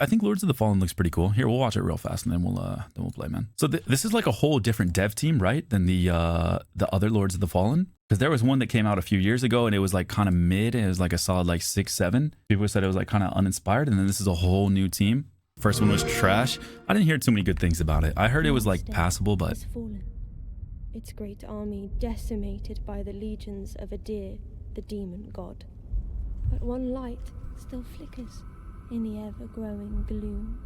I think Lords of the Fallen looks pretty cool. Here, we'll watch it real fast and then we'll play, man. So this is like a whole different dev team, right? Than the other Lords of the Fallen. Because there was one that came out a few years ago and it was like kind of mid. And it was like a solid like 6, 7. People said it was like kind of uninspired. And then this is a whole new team. First one was trash. I didn't hear too many good things about it. I heard it was like passable, but... Its great army decimated by the legions of Adir, the demon god. But one light still flickers in the ever-growing gloom.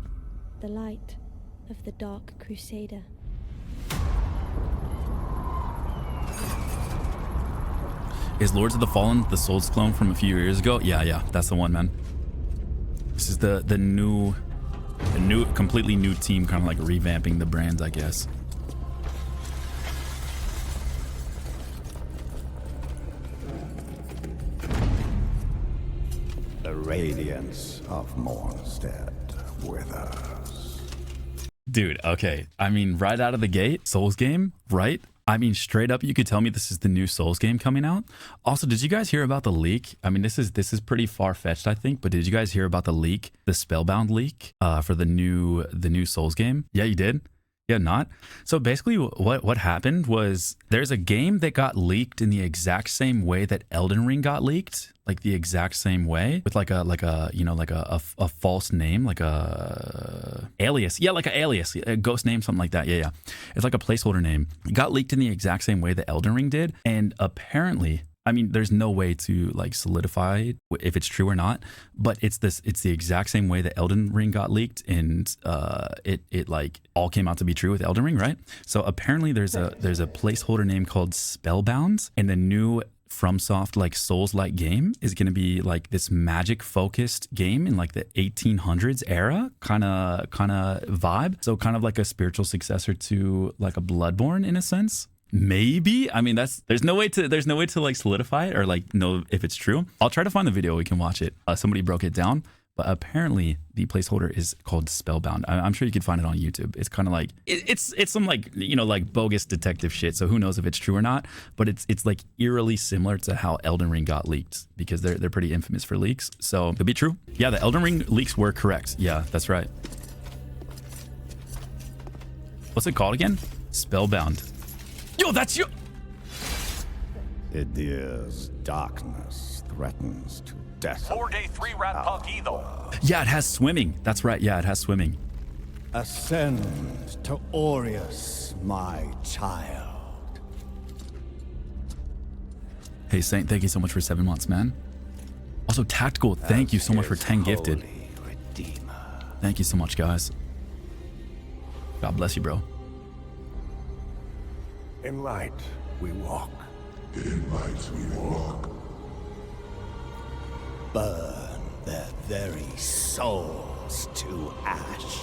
The light of the Dark Crusader. Is Lords of the Fallen the Souls clone from a few years ago? Yeah, that's the one, man. This is the new, completely new team, kind of like revamping the brands, I guess. The radiance of Mornstead withers. Dude, okay. I mean, right out of the gate, Souls game, right? I mean, straight up, you could tell me this is the new Souls game coming out. Also, did you guys hear about the leak? I mean, this is pretty far-fetched, I think, but did you guys hear about the leak, the Spellbound leak for the new Souls game? Yeah, you did? Yeah, not? So basically what happened was there's a game that got leaked in the exact same way that Elden Ring got leaked, like the exact same way, with like a false name, like a alias. Yeah, like an alias, a ghost name, something like that. Yeah. It's like a placeholder name. It got leaked in the exact same way that Elden Ring did. And apparently, I mean, there's no way to like solidify if it's true or not, but it's the exact same way that Elden Ring got leaked, and it like all came out to be true with Elden Ring, right? So apparently there's a placeholder name called Spellbound, and the new FromSoft like Souls-like game is going to be like this magic focused game in like the 1800s era kind of vibe. So kind of like a spiritual successor to like a Bloodborne in a sense. Maybe. I mean, there's no way to like solidify it or like know if it's true. I'll try to find the video. We can watch it. Somebody broke it down, but apparently the placeholder is called Spellbound. I'm sure you could find it on YouTube. It's kind of like it's some like, you know, like bogus detective shit. So who knows if it's true or not, but it's like eerily similar to how Elden Ring got leaked, because they're pretty infamous for leaks. So it could be true. Yeah, the Elden Ring leaks were correct. Yeah, that's right. What's it called again? Spellbound. Yo, that's you. Adir's darkness threatens to death. 4-day 3-rat punk Aethel. Yeah, it has swimming. That's right. Yeah, it has swimming. Ascend to Aureus, my child. Hey, Saint, thank you so much for 7 months, man. Also, Tactical, thank you so much for 10 gifted. Redeemer. Thank you so much, guys. God bless you, bro. In light we walk. In light we walk. Burn their very souls to ash.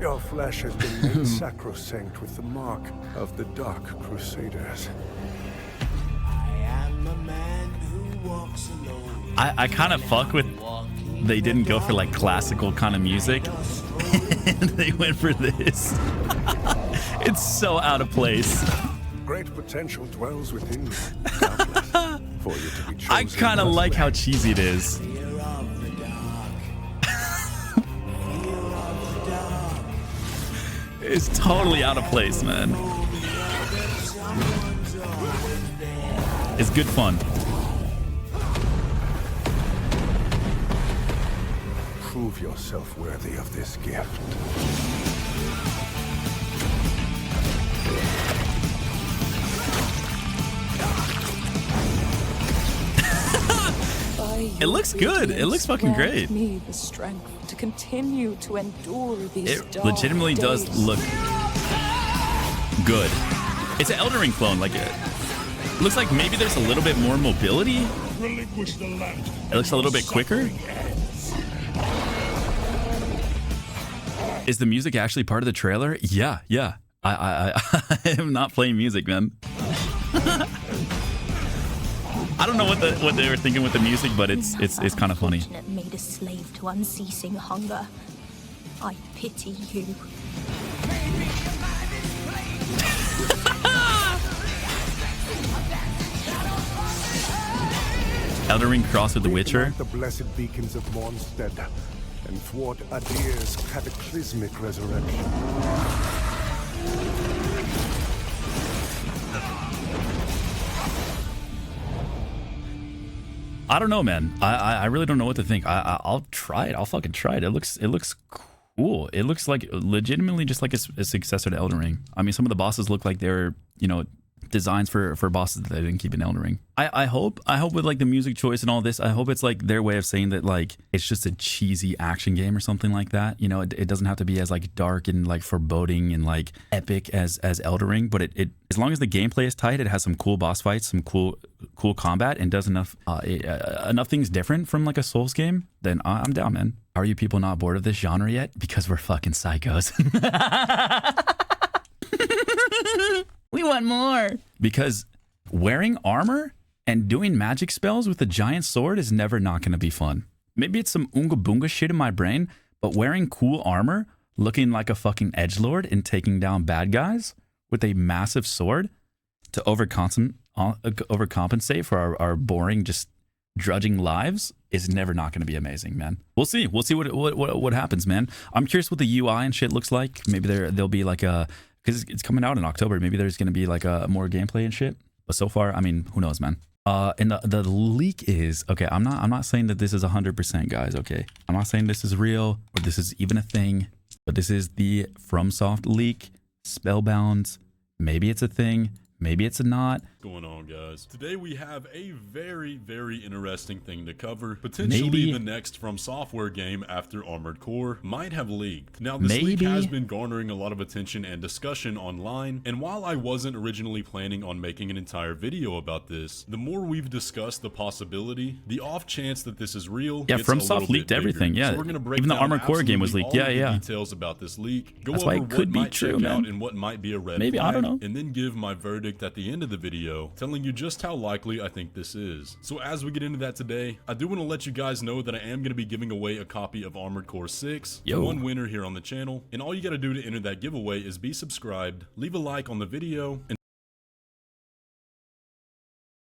Your flesh has been made sacrosanct with the mark of the Dark Crusaders. I kind of fuck with they didn't go for like classical kind of music and they went for this. It's so out of place. Great potential dwells within you. Doubtless, for you to be chosen. I kind of like how cheesy it is. It's totally out of place, man. It's good fun. Prove yourself worthy of this gift. It looks good. It looks fucking great. Me the strength to continue to endure these It legitimately does look good. It's an Elden Ring clone. Like it looks like maybe there's a little bit more mobility. It looks a little bit quicker. Is the music actually part of the trailer? Yeah. I am not playing music, man. I don't know what they were thinking with the music, but it's kind of funny. Made a slave to unceasing hunger. I pity you. Elden Ring crossed with The Witcher. Reignite the blessed beacons of Mornstead and thwart Adir's cataclysmic resurrection. I don't know, man. I really don't know what to think. I'll try it. I'll fucking try it. It looks cool. It looks like legitimately just like a successor to Elden Ring. I mean, some of the bosses look like they're, you know, designs for bosses that they didn't keep in Elden Ring. I hope with like the music choice and all this, I hope it's like their way of saying that like it's just a cheesy action game or something like that. You know, it doesn't have to be as like dark and like foreboding and like epic as Elden Ring, but it as long as the gameplay is tight, it has some cool boss fights, some cool combat, and does enough things different from like a Souls game, then I'm down, man. Are you people not bored of this genre yet? Because we're fucking psychos. We want more. Because wearing armor and doing magic spells with a giant sword is never not going to be fun. Maybe it's some Oonga Boonga shit in my brain, but wearing cool armor, looking like a fucking edgelord and taking down bad guys with a massive sword to overcompensate for our boring, just drudging lives is never not going to be amazing, man. We'll see what happens, man. I'm curious what the UI and shit looks like. Maybe there'll be like a, because it's coming out in October, maybe there's going to be like a more gameplay and shit. But so far, I mean, who knows, man. And the leak is, okay, I'm not saying that this is 100%, guys, okay? I'm not saying this is real or this is even a thing, but this is the FromSoft leak, Spellbound. Maybe it's a thing, maybe it's not. What's going on, guys? Today we have a very interesting thing to cover. Potentially the next FromSoftware game after Armored Core might have leaked. Now this leak has been garnering a lot of attention and discussion online, and while I wasn't originally planning on making an entire video about this, the more we've discussed the possibility, the off chance that this is real, yeah, FromSoft leaked everything. Yeah, so we're gonna break even the Armored Core game was leaked. Yeah. Details about this leak. Go That's over why it what could be might true, check man. out and what might be a red Maybe, flag, I don't know. and then give my verdict at the end of the video, telling you just how likely I think this is. So as we get into that today, I do want to let you guys know that I am going to be giving away a copy of Armored Core 6 to one winner here on the channel, and all you got to do to enter that giveaway is be subscribed, leave a like on the video, and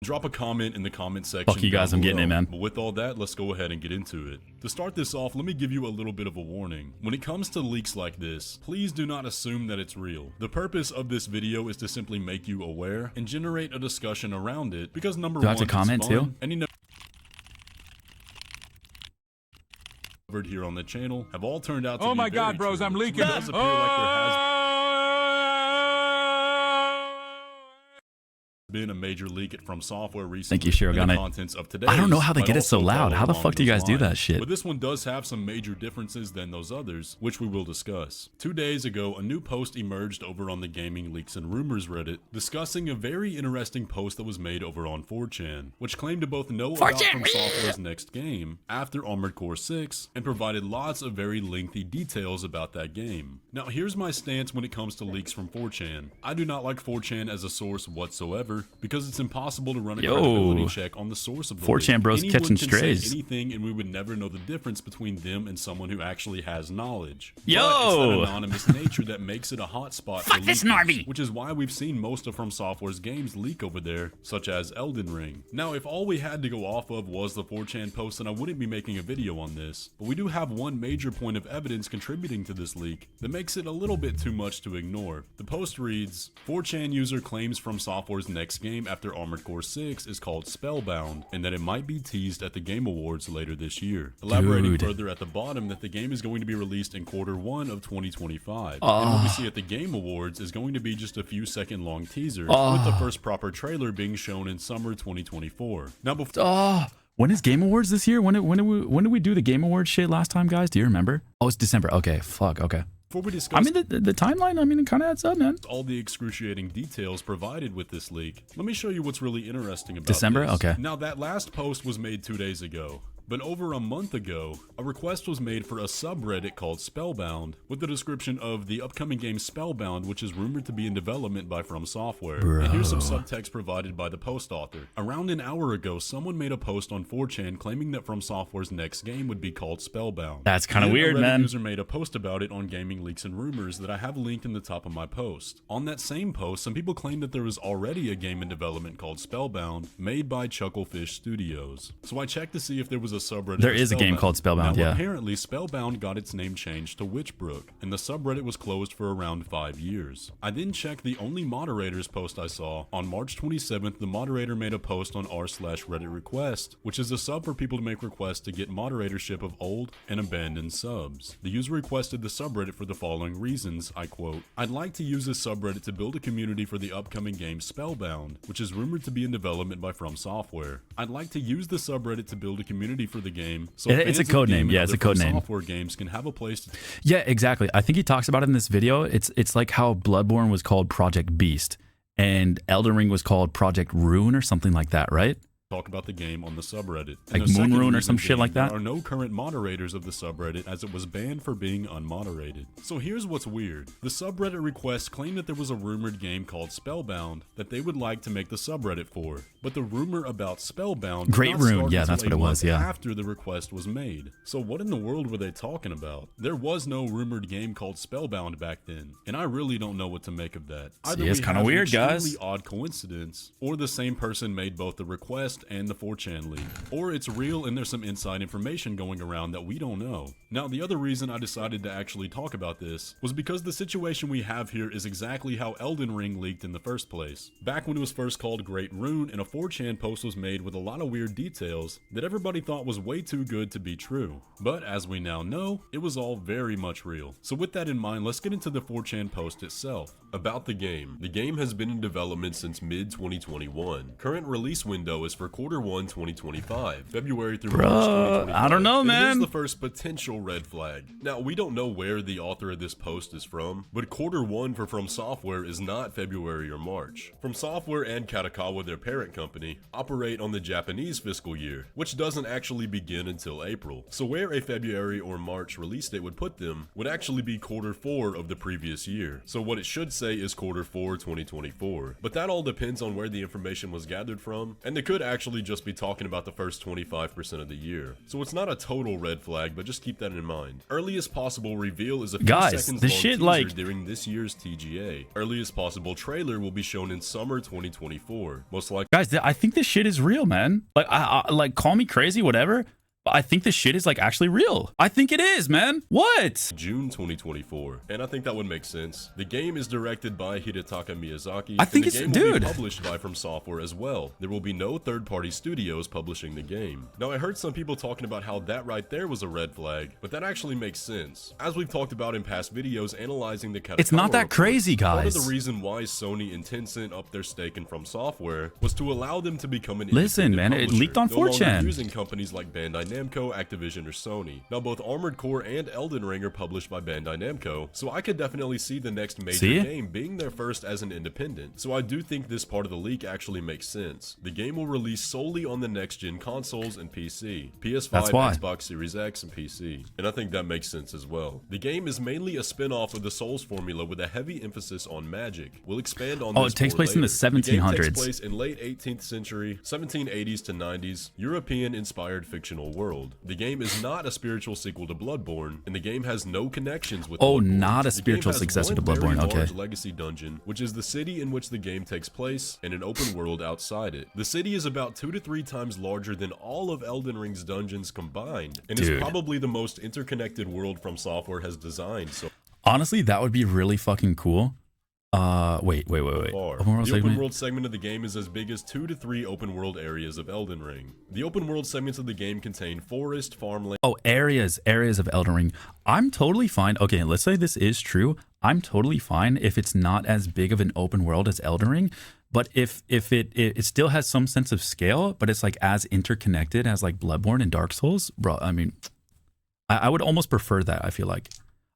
drop a comment in the comment section. Fuck you guys, I'm getting it, man. But with all that, let's go ahead and get into it. To start this off, let me give you a little bit of a warning. When it comes to leaks like this, please do not assume that it's real. The purpose of this video is to simply make you aware and generate a discussion around it, because number one, do I have to comment too? And you know, covered here on the channel have all turned out to be my God, very bros, true. I'm leaking. It does appear like there has been a major leak at FromSoftware recently. Thank you, Shirogane. Contents of today. I don't know how they get it so loud. How the fuck do you guys do that shit? But this one does have some major differences than those others, which we will discuss. 2 days ago, a new post emerged over on the Gaming Leaks and Rumors Reddit, discussing a very interesting post that was made over on 4chan, which claimed to both know about FromSoftware's next game after Armored Core 6, and provided lots of very lengthy details about that game. Now, here's my stance when it comes to leaks from 4chan. I do not like 4chan as a source whatsoever, because it's impossible to run a credibility check on the source of the 4chan bros Anyone catching can strays. say anything, and we would never know the difference between them and someone who actually has knowledge. Yo! But it's that anonymous nature that makes it a hotspot for leakers, which is why we've seen most of FromSoftware's games leak over there, such as Elden Ring. Now, if all we had to go off of was the 4chan post, then I wouldn't be making a video on this. But we do have one major point of evidence contributing to this leak that makes it a little bit too much to ignore. The post reads, 4chan user claims FromSoftware's next game after Armored Core 6 is called Spellbound, and that it might be teased at the Game Awards later this year. Elaborating further at the bottom that the game is going to be released in Q1 of 2025. And what we see at the Game Awards is going to be just a few second long teaser, with the first proper trailer being shown in summer 2024. Now before when is Game Awards this year? When did we do the Game Awards shit last time, guys? Do you remember? Oh, it's December. Okay, fuck, okay. Before we discuss, I mean, the timeline, I mean, it kind of adds up, man. All the excruciating details provided with this leak, let me show you what's really interesting about December? this. Okay. Now, that last post was made 2 days ago. But over a month ago, a request was made for a subreddit called Spellbound, with the description of the upcoming game Spellbound, which is rumored to be in development by FromSoftware. And here's some subtext provided by the post author. Around an hour ago, someone made a post on 4chan claiming that FromSoftware's next game would be called Spellbound. That's kind of weird, a Reddit man. user made a post about it on Gaming Leaks and Rumors that I have linked in the top of my post. On that same post, some people claimed that there was already a game in development called Spellbound, made by Chucklefish Studios. So I checked to see if there was a subreddit. There is a game called Spellbound, now, yeah. Apparently, Spellbound got its name changed to Witchbrook, and the subreddit was closed for around 5 years. I then checked the only moderators post I saw. On March 27th, the moderator made a post on r/Reddit request, which is a sub for people to make requests to get moderatorship of old and abandoned subs. The user requested the subreddit for the following reasons, I quote, "I'd like to use this subreddit to build a community for the upcoming game Spellbound, which is rumored to be in development by FromSoftware. I'd like to use the subreddit to build a community for the game, so It's a code name. Yeah, it's a code name. Software games can have a place to..." Yeah, exactly. I think he talks about it in this video. It's like how Bloodborne was called Project Beast and Elden Ring was called Project Rune or something like that, right? Talk about the game on the subreddit. Like And the second Moonrune or reason some shit being like that? There are no current moderators of the subreddit as it was banned for being unmoderated. So here's what's weird. The subreddit request claimed that there was a rumored game called Spellbound that they would like to make the subreddit for. But the rumor about Spellbound did Great not Rune, start yeah, until that's what a it was, month yeah. after the request was made. So what in the world were they talking about? There was no rumored game called Spellbound back then, and I really don't know what to make of that. Either it's we kinda have an weird, guys. extremely odd coincidence, or the same person made both the request and the 4chan leak. Or it's real and there's some inside information going around that we don't know. Now, the other reason I decided to actually talk about this was because the situation we have here is exactly how Elden Ring leaked in the first place. Back when it was first called Great Rune, and a 4chan post was made with a lot of weird details that everybody thought was way too good to be true. But as we now know, it was all very much real. So with that in mind, let's get into the 4chan post itself. About the game. The game has been in development since mid-2021. Current release window is for Q1 2025, February through March 2025. I don't know, And man. Here's the first potential red flag. Now, we don't know where the author of this post is from, but Q1 for FromSoftware is not February or March. FromSoftware and Katakawa, their parent company, operate on the Japanese fiscal year, which doesn't actually begin until April. So where a February or March release date would put them would actually be Q4 of the previous year. So what it should say is Q4 2024. But that all depends on where the information was gathered from, and they could actually just be talking about the first 25% of the year. So it's not a total red flag, but just keep that in mind. Earliest possible reveal is a few Guys, seconds this long shit, teaser like- during this year's TGA. Earliest possible trailer will be shown in summer 2024. Most likely Guys, I think this shit is real, man. Like, like, call me crazy, whatever. But I think this shit is like actually real. I think it is, man. What? June 2024, and I think that would make sense. The game is directed by Hidetaka Miyazaki. I think and the it's- game will dude. be published by FromSoftware as well. There will be no third-party studios publishing the game. Now, I heard some people talking about how that right there was a red flag, but that actually makes sense. As we've talked about in past videos analyzing the Katakawa It's not that report, crazy, part of guys. the reason why Sony and Tencent upped their stake in FromSoftware was to allow them to become an Listen, independent man, it publisher, leaked on no longer 4chan. using companies like Bandai Namco, Activision, or Sony. Now, both Armored Core and Elden Ring are published by Bandai Namco, so I could definitely see the next major See? game being their first as an independent. So I do think this part of the leak actually makes sense. The game will release solely on the next-gen consoles and PC. PS5, That's why. Xbox Series X, and PC. And I think that makes sense as well. The game is mainly a spin-off of the Souls formula with a heavy emphasis on magic. We'll expand on Oh, this it takes more place in the later. The game 1700s. takes place in late 18th century, 1780s to 90s, European-inspired fictional world. The game is not a spiritual sequel to Bloodborne, and the game has no connections with Oh, Bloodborne. not a The game spiritual has successor to one very Bloodborne, okay. large legacy dungeon, which is the city in which the game takes place, and an open world outside it. The city is about 2 to 3 times larger than all of Elden Ring's dungeons combined, and is Dude. probably the most interconnected world FromSoftware has designed so Honestly, that would be really fucking cool. Wait. far. Open world The open segment? world segment of the game is as big as 2 to 3 open world areas of Elden Ring. The open world segments of the game contain forest, farmland, Oh, areas of Elden Ring. I'm totally fine. Okay, let's say this is true. I'm totally fine if it's not as big of an open world as Elden Ring, but if it still has some sense of scale, but it's like as interconnected as like Bloodborne and Dark Souls, bro. I mean, I would almost prefer that. I feel like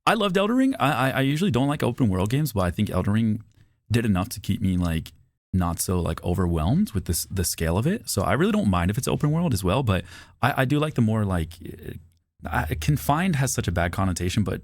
I loved Elden Ring. I usually don't like open world games, but I think Elden Ring did enough to keep me like not so like overwhelmed with the scale of it. So I really don't mind if it's open world as well, but I do like the more like confined has such a bad connotation, but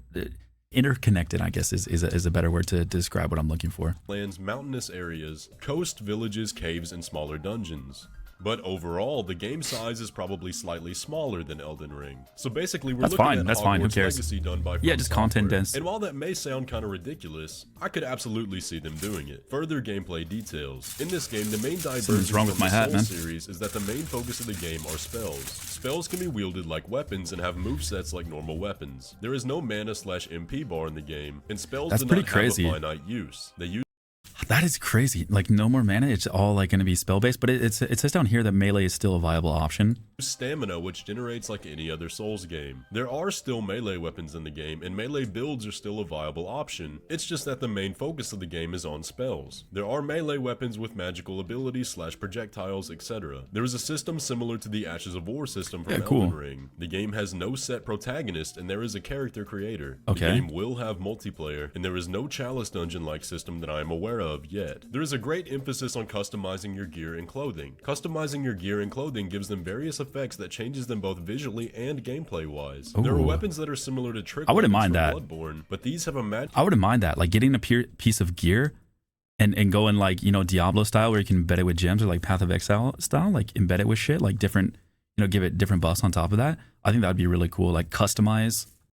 interconnected, I guess, is a better word to describe what I'm looking for. Lands, mountainous areas, coast, villages, caves, and smaller dungeons. But overall, the game size is probably slightly smaller than Elden Ring. So basically, we're looking at fine. Who Hogwarts cares? Legacy done by Yeah, just content FromSoftware. dense. And while that may sound kind of ridiculous, I could absolutely see them doing it. Further gameplay details. In this game, the main divergence wrong from with my the hat, Souls man. series is that the main focus of the game are spells. Spells can be wielded like weapons and have movesets like normal weapons. There is no mana/MP bar in the game, and spells That's do pretty not crazy. have a finite use. They use That is crazy. Like no more mana. It's all like going to be spell based. But it says down here that melee is still a viable option. stamina, which generates like any other Souls game. There are still melee weapons in the game, and melee builds are still a viable option. It's just that the main focus of the game is on spells. There are melee weapons with magical abilities / projectiles, etc. There is a system similar to the Ashes of War system from Elden Ring. The game has no set protagonist, and there is a character creator. Okay. The game will have multiplayer, and there is no chalice dungeon-like system that I am aware of yet. There is a great emphasis on customizing your gear and clothing. Customizing your gear and clothing gives them various effects that changes them both visually and gameplay wise. There are weapons that are similar to trick I wouldn't weapons mind from that. Bloodborne, but these have a magic. I wouldn't mind that. Like getting a piece of gear and going like, you know, Diablo style where you can embed it with gems, or like Path of Exile style, like embed it with shit, like different, you know, give it different buffs on top of that. I think that would be really cool. Like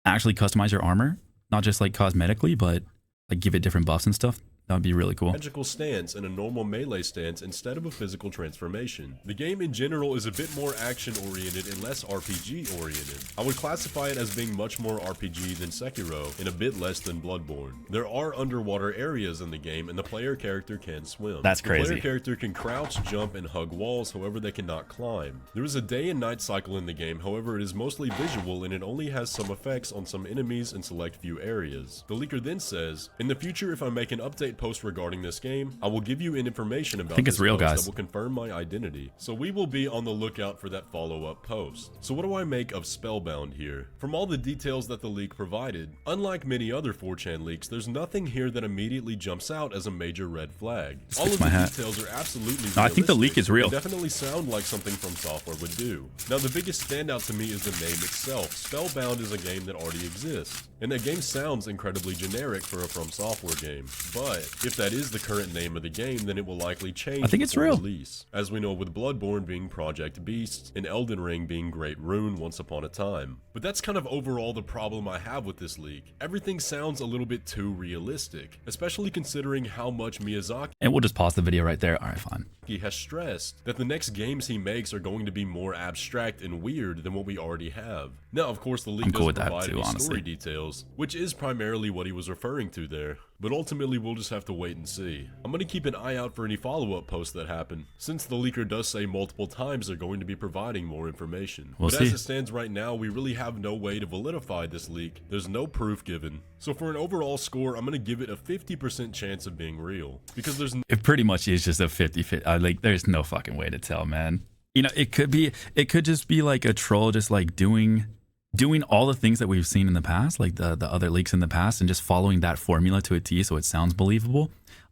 actually customize your armor, not just like cosmetically, but like give it different buffs and stuff. That would be really cool. Magical stance and a normal melee stance instead of a physical transformation. The game in general is a bit more action oriented and less RPG oriented. I would classify it as being much more RPG than Sekiro and a bit less than Bloodborne. There are underwater areas in the game, and the player character can swim. That's crazy. The player character can crouch, jump, and hug walls, however they cannot climb. There is a day and night cycle in the game, however it is mostly visual and it only has some effects on some enemies and select few areas. The leaker then says, in the future, if I make an update post regarding this game, I will give you information about it's real, guys. that will confirm my identity. So we will be on the lookout for that follow-up post. So what do I make of Spellbound here? From all the details that the leak provided, unlike many other 4chan leaks, there's nothing here that immediately jumps out as a major red flag. All of the details are absolutely realistic. I think the leak is real. They definitely sound like something FromSoftware would do. Now the biggest standout to me is the name itself. Spellbound is a game that already exists, and that game sounds incredibly generic for a FromSoftware game. But if that is the current name of the game, then it will likely change. I think it's before real. Release, as we know with Bloodborne being Project Beast and Elden Ring being Great Rune once upon a time. But that's kind of overall the problem I have with this leak. Everything sounds a little bit too realistic, especially considering how much Miyazaki And we'll just pause the video right there. All right, fine. has stressed that the next games he makes are going to be more abstract and weird than what we already have. Now, of course, the leak doesn't provide any story details, which is primarily what he was referring to there. But ultimately, we'll just have to wait and see. I'm going to keep an eye out for any follow-up posts that happen, since the leaker does say multiple times they're going to be providing more information. But as it stands right now, we really have no way to validify this leak. There's no proof given. So for an overall score, I'm going to give it a 50% chance of being real, because it pretty much is just a 50-50. Like, there's no fucking way to tell, man. You know, it could just be like a troll just like doing all the things that we've seen in the past, like the other leaks in the past, and just following that formula to a T so it sounds believable.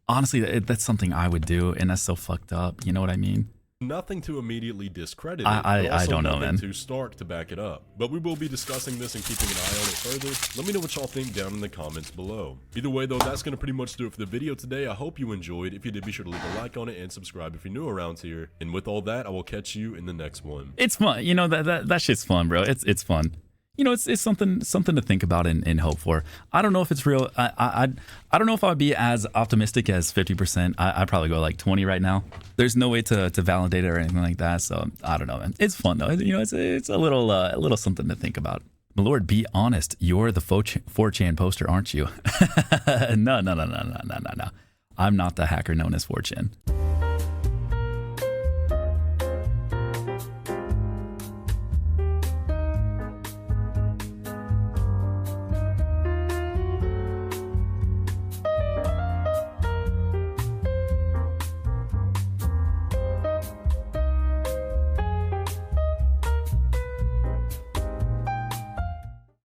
Honestly, that's something I would do, and that's so fucked up. You know what I mean? Nothing to immediately discredit it, I don't know, man. Too stark to back it up. But we will be discussing this and keeping an eye on it further. Let me know what y'all think down in the comments below. Either way though, that's gonna pretty much do it for the video today. I hope you enjoyed. If you did, be sure to leave a like on it and subscribe if you're new around here. And with all that, I will catch you in the next one. It's fun. You know, that shit's fun, bro. It's fun. You know, it's something to think about and hope for. I don't know if it's real. I don't know if I'd be as optimistic as 50%. I'd probably go like 20 right now. There's no way to validate it or anything like that. So I don't know, man. It's fun though. You know, it's a little something to think about. My lord, be honest. You're the 4chan poster, aren't you? No. I'm not the hacker known as 4chan.